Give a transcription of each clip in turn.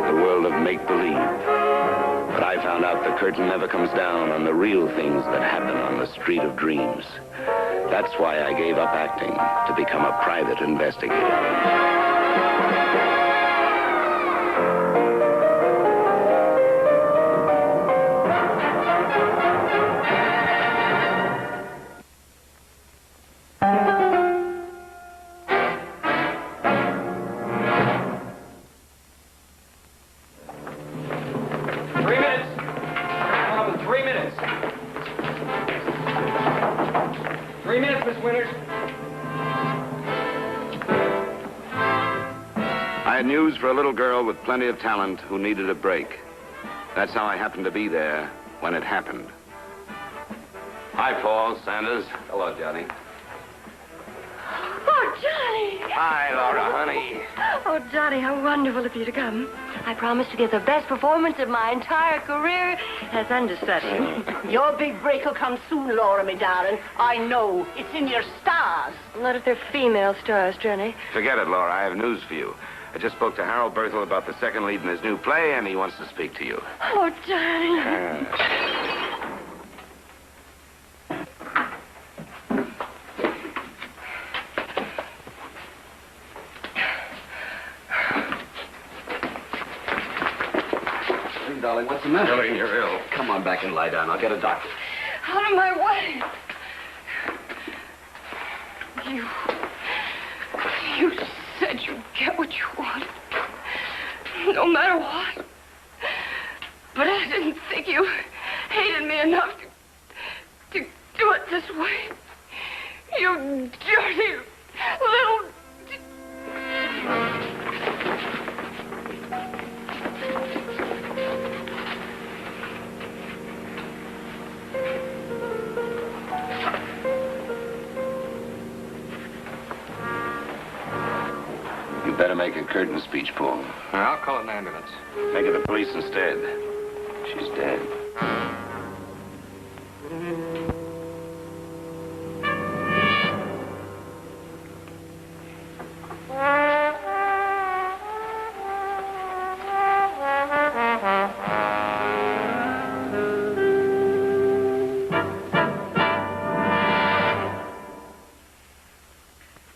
the world of make-believe. But I found out the curtain never comes down on the real things that happen on the street of dreams. That's why I gave up acting to become a private investigator. For a little girl with plenty of talent who needed a break. That's how I happened to be there when it happened. Hi, Paul Sanders. Hello, Johnny. Oh, Johnny! Hi, Laura, honey. Oh, Johnny, how wonderful of you to come. I promise to give the best performance of my entire career as understudy. Your big break will come soon, Laura, me darling. I know. It's in your stars. Not if they're female stars, Johnny. Forget it, Laura. I have news for you. I just spoke to Harold Berthel about the second lead in his new play, and he wants to speak to you. Oh, Johnny. Hey, darling, what's the matter? Helene, you're ill. Come on back and lie down. I'll get a doctor. Out of my way. You said you'd get what you wanted. No matter what. But I didn't think you hated me enough to do it this way. You dirty little... Better make a curtain speech, Paul. I'll call an ambulance. Make it the police instead. She's dead.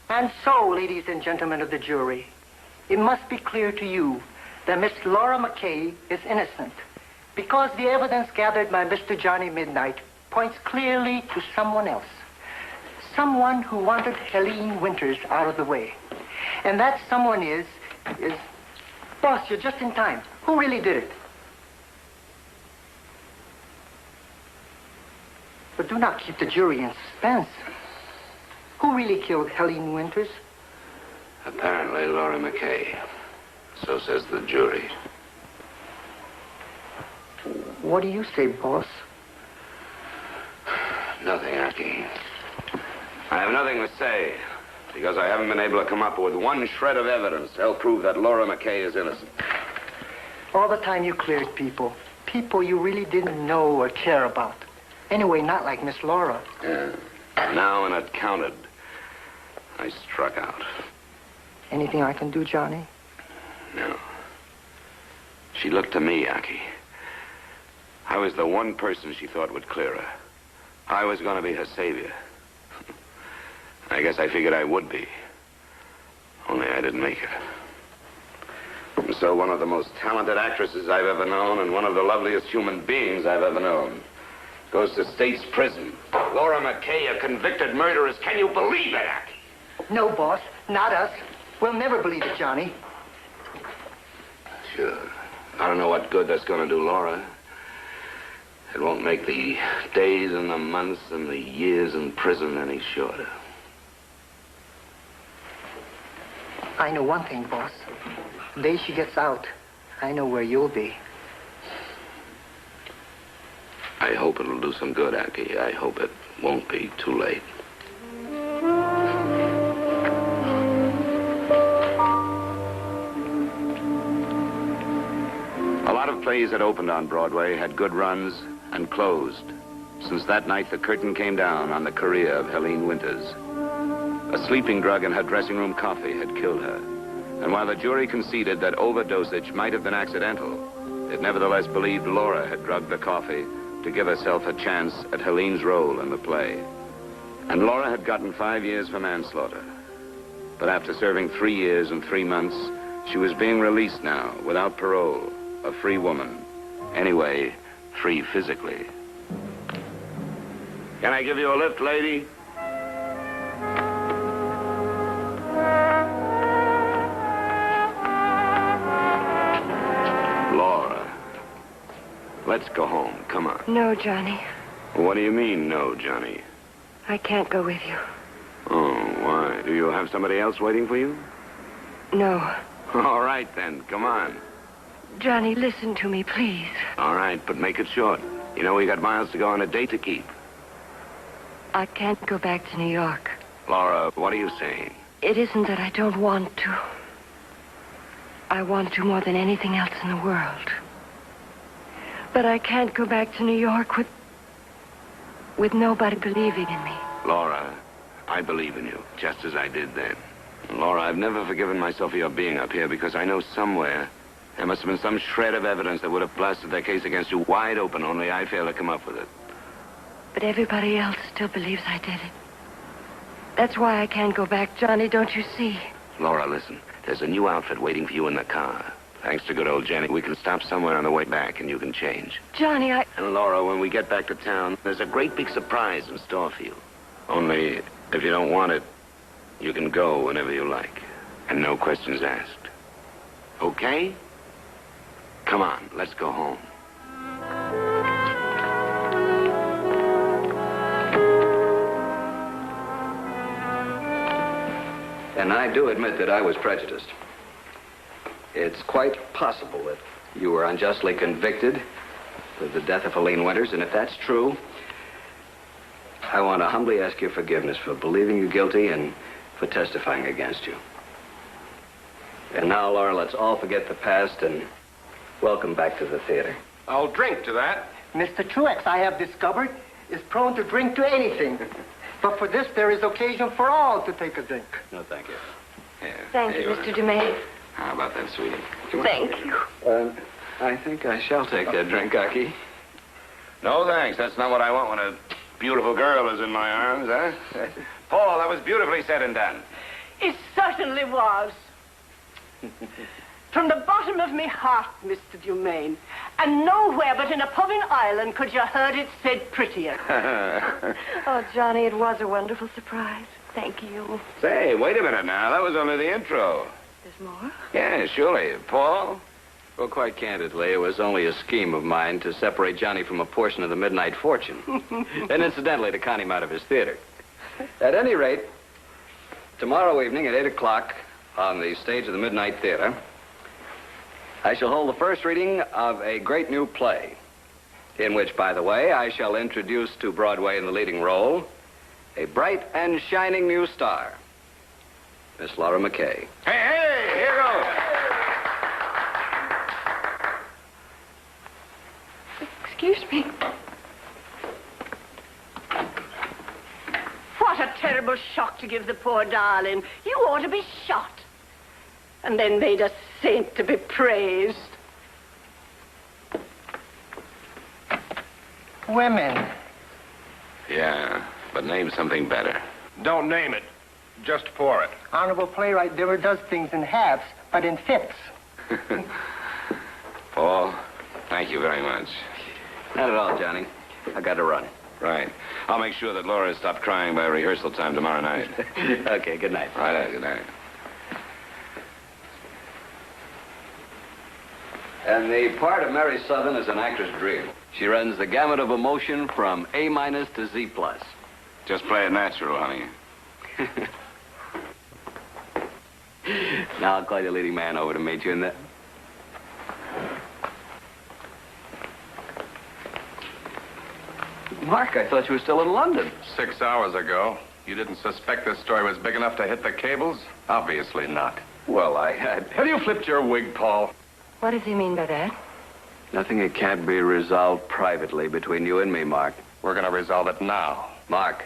And so, ladies and gentlemen of the jury, it must be clear to you that Miss Laura McKay is innocent because the evidence gathered by Mr. Johnny Midnight points clearly to someone else. Someone who wanted Helene Winters out of the way. And that someone is... Boss, you're just in time. Who really did it? But do not keep the jury in suspense. Who really killed Helene Winters? Apparently, Laura McKay. So says the jury. What do you say, boss? Nothing, Aki. I have nothing to say, because I haven't been able to come up with one shred of evidence to help prove that Laura McKay is innocent. All the time you cleared people. People you really didn't know or care about. Anyway, not like Miss Laura. Yeah. Now, when it counted, I struck out. Anything I can do, Johnny? No. She looked to me, Aki. I was the one person she thought would clear her. I was going to be her savior. I guess I figured I would be. Only I didn't make it. And so one of the most talented actresses I've ever known and one of the loveliest human beings I've ever known goes to state's prison. Laura McKay, a convicted murderess. Can you believe it, Aki? No, boss. Not us. We'll never believe it, Johnny. Sure. I don't know what good that's going to do Laura. It won't make the days and the months and the years in prison any shorter. I know one thing, boss. The day she gets out, I know where you'll be. I hope it'll do some good, Aki. I hope it won't be too late. A lot of plays that opened on Broadway had good runs and closed. Since that night, the curtain came down on the career of Helene Winters. A sleeping drug in her dressing room coffee had killed her. And while the jury conceded that overdosage might have been accidental, it nevertheless believed Laura had drugged the coffee to give herself a chance at Helene's role in the play. And Laura had gotten 5 years for manslaughter. But after serving 3 years and 3 months, she was being released now, without parole, a free woman. Anyway, free physically. Can I give you a lift, lady? Laura, let's go home. Come on. No, Johnny. What do you mean, no, Johnny? I can't go with you. Oh, why? Do you have somebody else waiting for you? No. All right, then. Come on. Johnny, listen to me, please. All right, but make it short. You know we got miles to go and a day to keep. I can't go back to New York. Laura, what are you saying? It isn't that I don't want to. I want to more than anything else in the world. But I can't go back to New York with nobody believing in me. Laura, I believe in you, just as I did then. Laura, I've never forgiven myself for your being up here because I know somewhere there must have been some shred of evidence that would have blasted their case against you wide open, only I failed to come up with it. But everybody else still believes I did it. That's why I can't go back, Johnny, don't you see? Laura, listen. There's a new outfit waiting for you in the car. Thanks to good old Jenny, we can stop somewhere on the way back and you can change. Johnny, And Laura, when we get back to town, there's a great big surprise in store for you. Only, if you don't want it, you can go whenever you like. And no questions asked. Okay? Come on, let's go home. And I do admit that I was prejudiced. It's quite possible that you were unjustly convicted of the death of Helene Winters, and if that's true, I want to humbly ask your forgiveness for believing you guilty and for testifying against you. And now, Laura, let's all forget the past and welcome back to the theater. I'll drink to that. Mr. Truex, I have discovered, is prone to drink to anything. But for this, there is occasion for all to take a drink. No, thank you. Yeah. Thank you, Mr. DeMay. How about that, sweetie? Thank you. I think I shall take that drink, Aki. No, thanks. That's not what I want when a beautiful girl is in my arms, huh? Paul, that was beautifully said and done. It certainly was. From the bottom of me heart, Mr. Dumaine. And nowhere but in a pub in Ireland could you heard it said prettier. Oh, Johnny, it was a wonderful surprise. Thank you. Say, wait a minute now. That was only the intro. There's more? Yeah, surely. Paul? Well, quite candidly, it was only a scheme of mine to separate Johnny from a portion of the midnight fortune. And incidentally, to con him out of his theater. At any rate, tomorrow evening at 8 o'clock on the stage of the Midnight Theater, I shall hold the first reading of a great new play, in which, by the way, I shall introduce to Broadway in the leading role a bright and shining new star, Miss Laura McKay. Hey, here goes. Excuse me. What a terrible shock to give the poor darling. You ought to be shot. And then made a saint to be praised. Women. Yeah, but name something better. Don't name it. Just pour it. Honorable playwright never does things in halves, but in fifths. Paul, thank you very much. Not at all, Johnny. I got to run. Right. I'll make sure that Laura stops crying by rehearsal time tomorrow night. Okay, good night. Right, good night. And the part of Mary Southern is an actor's dream. She runs the gamut of emotion from A- to Z+. Just play it natural, honey. Now I'll call your leading man over to meet you in the... Mark, I thought you were still in London. 6 hours ago. You didn't suspect this story was big enough to hit the cables? Obviously not. Well, I had... Have you flipped your wig, Paul? What does he mean by that? Nothing that can't be resolved privately between you and me, Mark. We're going to resolve it now. Mark.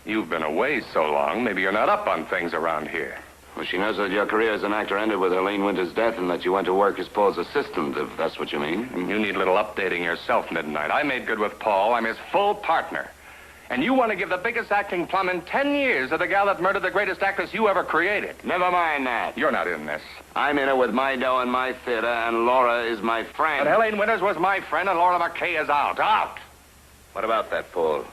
You've been away so long, maybe you're not up on things around here. Well, she knows that your career as an actor ended with Helene Winters' death and that you went to work as Paul's assistant, if that's what you mean. You need a little updating yourself, Midnight. I made good with Paul. I'm his full partner. And you want to give the biggest acting plum in 10 years to the gal that murdered the greatest actress you ever created. Never mind that. You're not in this. I'm in it with my dough and my theater, and Laura is my friend. But Helene Winters was my friend, and Laura McKay is out. Out! What about that, Paul?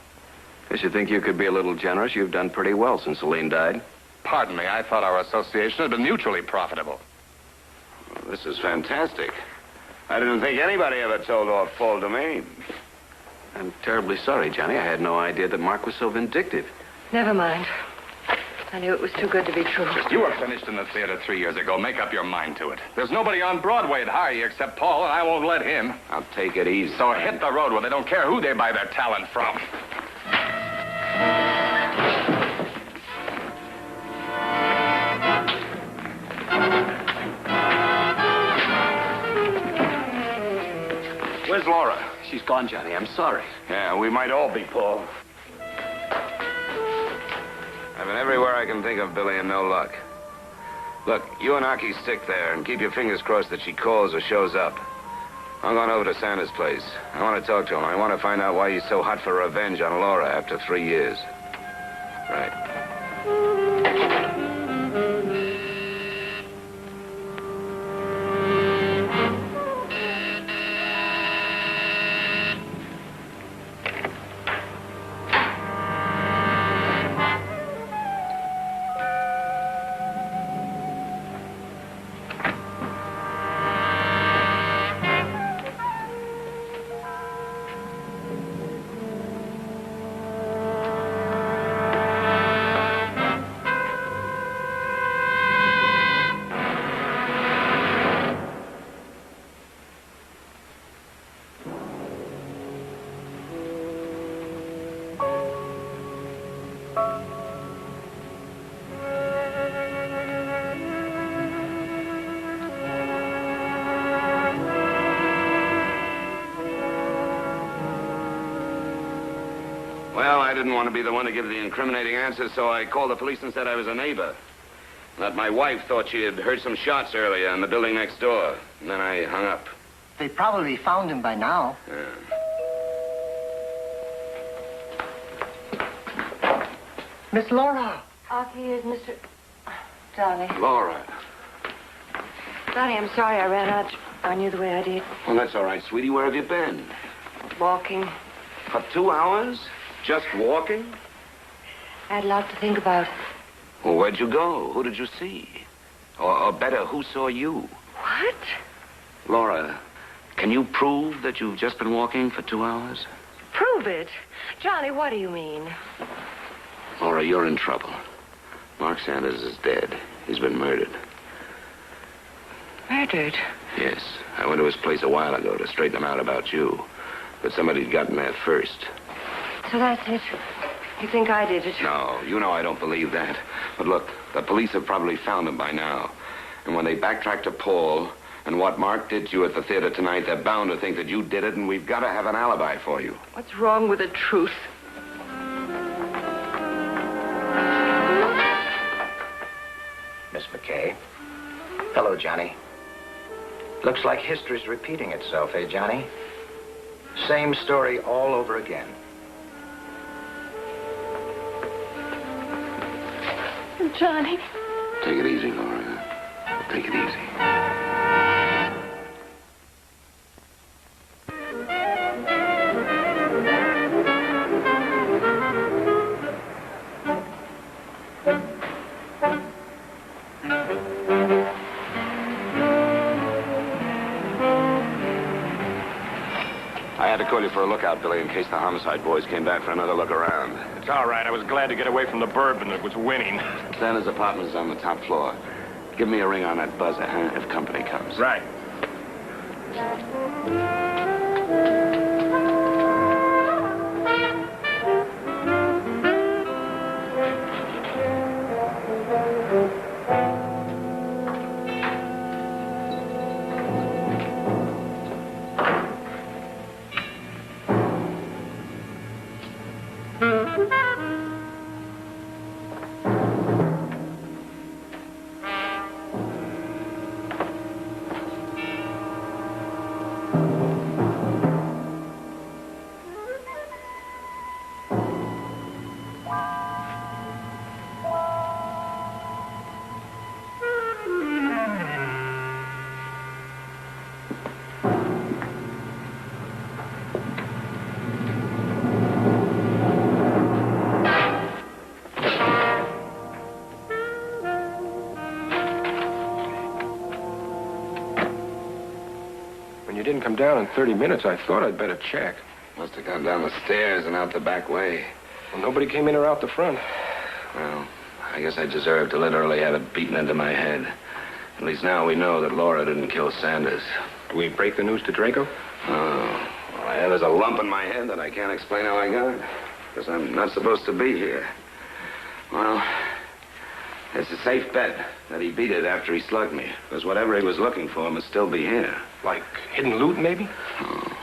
Guess you think you could be a little generous. You've done pretty well since Helene died. Pardon me, I thought our association had been mutually profitable. Well, this is fantastic. I didn't think anybody ever told off Paul to me. I'm terribly sorry, Johnny. I had no idea that Mark was so vindictive. Never mind. I knew it was too good to be true. You were finished in the theater 3 years ago. Make up your mind to it. There's nobody on Broadway to hire you except Paul, and I won't let him. I'll take it easy. So hit the road where they don't care who they buy their talent from. Where's Laura? She's gone, Johnny. I'm sorry. Yeah, we might all be, Paul. I've been everywhere I can think of, Billy, and no luck. Look, you and Aki stick there and keep your fingers crossed that she calls or shows up. I'm going over to Santa's place. I want to talk to him. I want to find out why he's so hot for revenge on Laura after 3 years. Right. Well, I didn't want to be the one to give the incriminating answer, so I called the police and said I was a neighbor. That my wife thought she had heard some shots earlier in the building next door. And then I hung up. They probably found him by now. Yeah. Miss Laura. Aki, here's Mr. Johnny. Laura. Johnny, I'm sorry I ran out on you the way I did. Well, that's all right, sweetie. Where have you been? Walking. For 2 hours? Just walking? I had a lot to think about. Well, where'd you go? Who did you see? Or better, who saw you? What? Laura, can you prove that you've just been walking for 2 hours? Prove it. Johnny, what do you mean? Laura, you're in trouble. Mark Sanders is dead. He's been murdered. Murdered? Yes. I went to his place a while ago to straighten him out about you. But somebody'd gotten there first. So that's it. You think I did it? No, you know I don't believe that. But look, the police have probably found him by now. And when they backtrack to Paul and what Mark did to you at the theater tonight, they're bound to think that you did it, and we've got to have an alibi for you. What's wrong with the truth? Miss McKay. Hello, Johnny. Looks like history's repeating itself, eh, Johnny? Same story all over again. Johnny. Take it easy, Laura. Take it easy. I had to call you for a lookout, Billy, in case the homicide boys came back for another look around. It's all right. I was glad to get away from the bourbon that was winning. Santa's apartment is on the top floor. Give me a ring on that buzzer, huh, if company comes. Right. When you didn't come down in 30 minutes, I thought I'd better check. Must have gone down the stairs and out the back way. Well, nobody came in or out the front. Well, I guess I deserve to literally have it beaten into my head. At least now we know that Laura didn't kill Sanders. Do we break the news to Draco? Oh, all I have is a lump in my head that I can't explain how I got. Because I'm not supposed to be here. Well, it's a safe bet that he beat it after he slugged me. Because whatever he was looking for must still be here. Like hidden loot, maybe? Oh,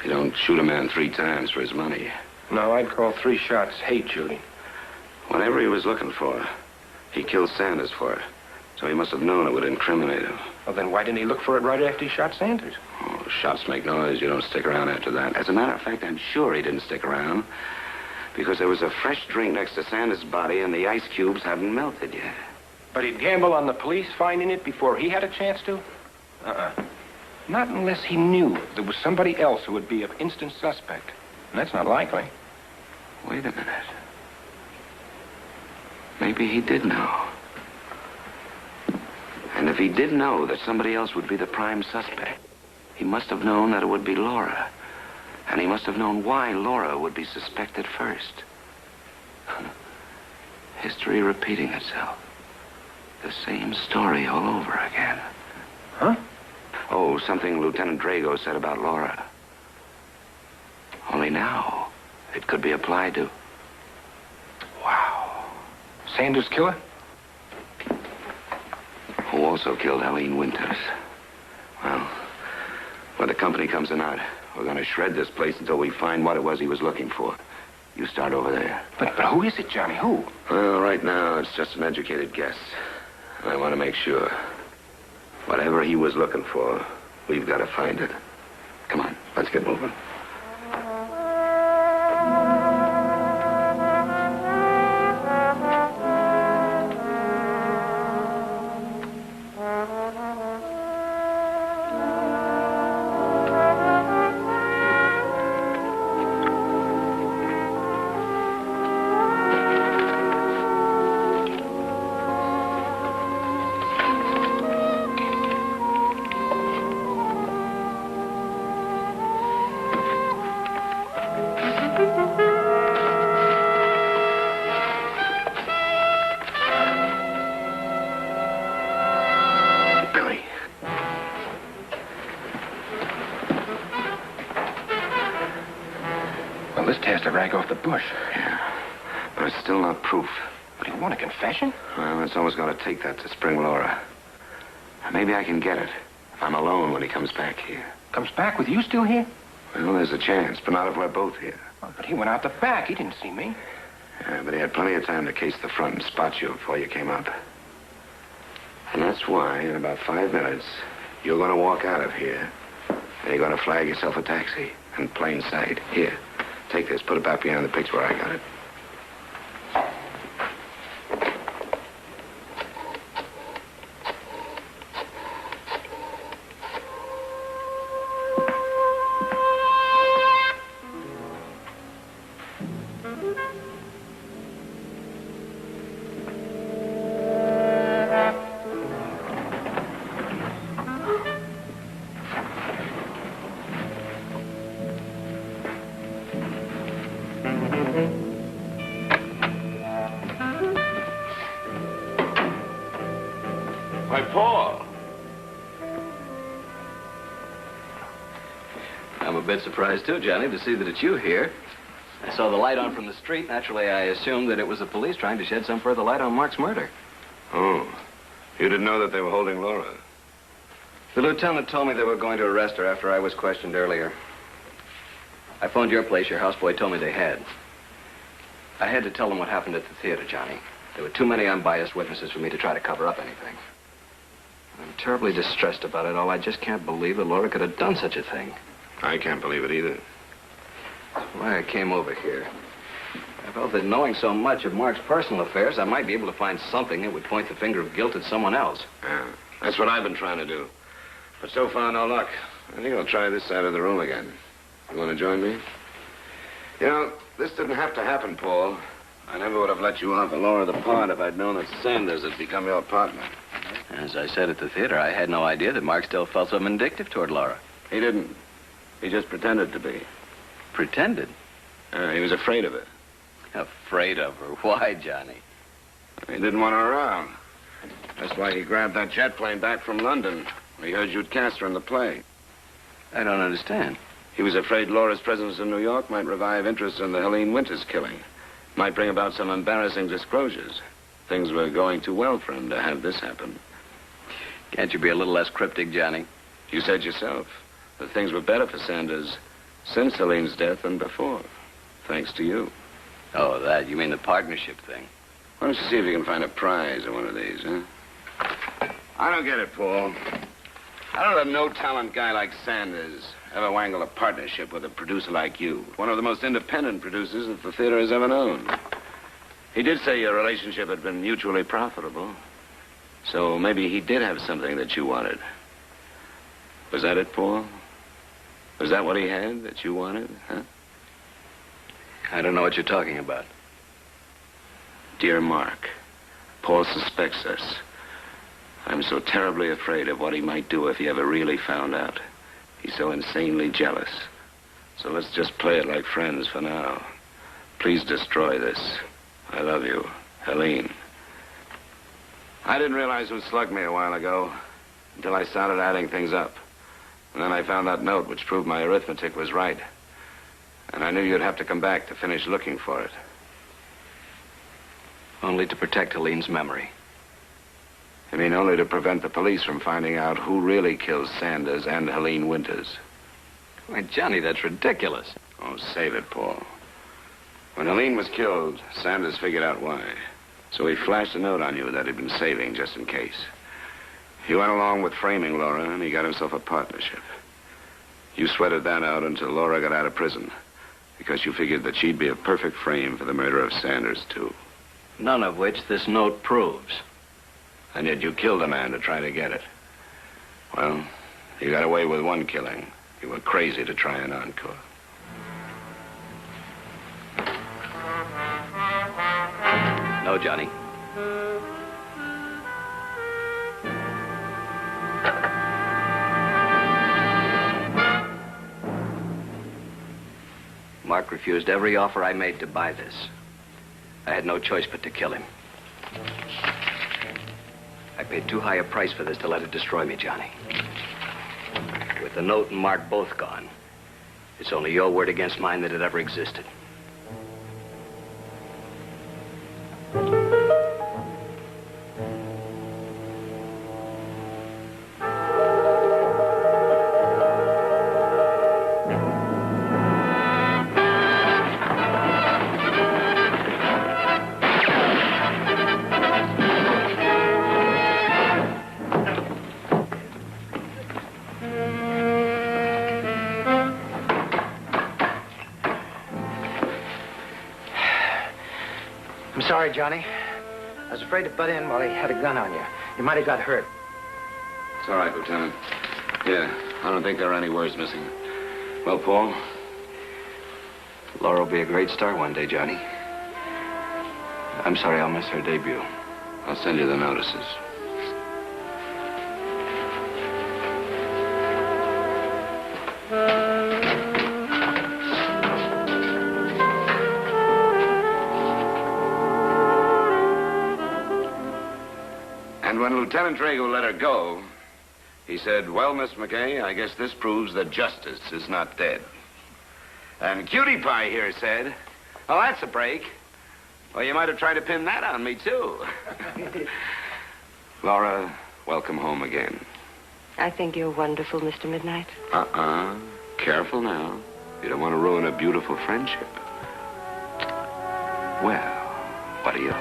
you don't shoot a man 3 times for his money. No, I'd call 3 shots hate shooting. Whatever he was looking for, he killed Sanders for it. So he must have known it would incriminate him. Well, then why didn't he look for it right after he shot Sanders? Oh, shots make noise. You don't stick around after that. As a matter of fact, I'm sure he didn't stick around. Because there was a fresh drink next to Sanders' body and the ice cubes hadn't melted yet. But he'd gamble on the police finding it before he had a chance to? Not unless he knew there was somebody else who would be an instant suspect. And that's not likely. Wait a minute. Maybe he did know. And if he did know that somebody else would be the prime suspect, he must have known that it would be Laura. And he must have known why Laura would be suspected first. History repeating itself. The same story all over again. Huh? Oh, something Lieutenant Drago said about Laura. Only now, it could be applied to... Wow. Sanders' killer? Who also killed Helene Winters. Well, when the company comes tonight, we're going to shred this place until we find what it was he was looking for. You start over there. But who is it, Johnny? Who? Well, right now, it's just an educated guess. I want to make sure. Whatever he was looking for, we've got to find it. Come on, let's get moving. This tears the rag off the bush. Yeah, but it's still not proof. What, do you want a confession? Well, it's always going to take that to spring Laura. Maybe I can get it if I'm alone when he comes back here. Comes back with you still here? Well, there's a chance, but not if we're both here. Oh, but he went out the back. He didn't see me. Yeah, but he had plenty of time to case the front and spot you before you came up. And that's why, in about 5 minutes, you're going to walk out of here, and you're going to flag yourself a taxi in plain sight. Here. Take this, put it back behind the picture where I got it. Why, Paul. I'm a bit surprised, too, Johnny, to see that it's you here. I saw the light on from the street. Naturally, I assumed that it was the police trying to shed some further light on Mark's murder. Oh. You didn't know that they were holding Laura? The lieutenant told me they were going to arrest her after I was questioned earlier. I phoned your place. Your houseboy told me they had. I had to tell them what happened at the theater, Johnny. There were too many unbiased witnesses for me to try to cover up anything. I'm terribly distressed about it all. I just can't believe that Laura could have done such a thing. I can't believe it either. That's why I came over here. I felt that knowing so much of Mark's personal affairs, I might be able to find something that would point the finger of guilt at someone else. Yeah, that's what I've been trying to do. But so far, no luck. I think I'll try this side of the room again. You want to join me? You know, this didn't have to happen, Paul. I never would have let you offer Laura the part if I'd known that Sanders had become your partner. As I said at the theater, I had no idea that Mark still felt so vindictive toward Laura. He didn't. He just pretended to be. Pretended? He was afraid of it. Afraid of her? Why, Johnny? He didn't want her around. That's why he grabbed that jet plane back from London. He heard you'd cast her in the play. I don't understand. He was afraid Laura's presence in New York might revive interest in the Helene Winters killing. Might bring about some embarrassing disclosures. Things were going too well for him to have this happen. Can't you be a little less cryptic, Johnny? You said yourself that things were better for Sanders since Helene's death than before. Thanks to you. Oh, that? You mean the partnership thing? Why don't you see if you can find a prize in one of these, huh? I don't get it, Paul. I don't let a no-talent guy like Sanders ever wangle a partnership with a producer like you. One of the most independent producers that the theater has ever known. He did say your relationship had been mutually profitable. So maybe he did have something that you wanted. Was that it, Paul? Was that what he had that you wanted, huh? I don't know what you're talking about. Dear Mark, Paul suspects us. I'm so terribly afraid of what he might do if he ever really found out. He's so insanely jealous. So let's just play it like friends for now. Please destroy this. I love you, Helene. I didn't realize who slugged me a while ago until I started adding things up. And then I found that note which proved my arithmetic was right. And I knew you'd have to come back to finish looking for it. Only to protect Helene's memory. I mean, only to prevent the police from finding out who really killed Sanders and Helene Winters. Why, Johnny, that's ridiculous. Oh, save it, Paul. When Helene was killed, Sanders figured out why. So he flashed a note on you that he'd been saving just in case. He went along with framing Laura, and he got himself a partnership. You sweated that out until Laura got out of prison, because you figured that she'd be a perfect frame for the murder of Sanders, too. None of which this note proves. And yet you killed a man to try to get it. Well, you got away with one killing. You were crazy to try an encore. No, Johnny. Mark refused every offer I made to buy this. I had no choice but to kill him. I paid too high a price for this to let it destroy me, Johnny. With the note and Mark both gone, it's only your word against mine that it ever existed. Sorry, Johnny. I was afraid to butt in while he had a gun on you. You might have got hurt. It's all right, Lieutenant. Yeah, I don't think there are any words missing. Well, Paul? Laura will be a great star one day, Johnny. I'm sorry I'll miss her debut. I'll send you the notices. And when Lieutenant Drago let her go, he said, "Well, Miss McKay, I guess this proves that justice is not dead." And Cutie Pie here said, "Oh, that's a break. Well, you might have tried to pin that on me, too." Laura, welcome home again. I think you're wonderful, Mr. Midnight. Careful now. You don't want to ruin a beautiful friendship. Well, what do you...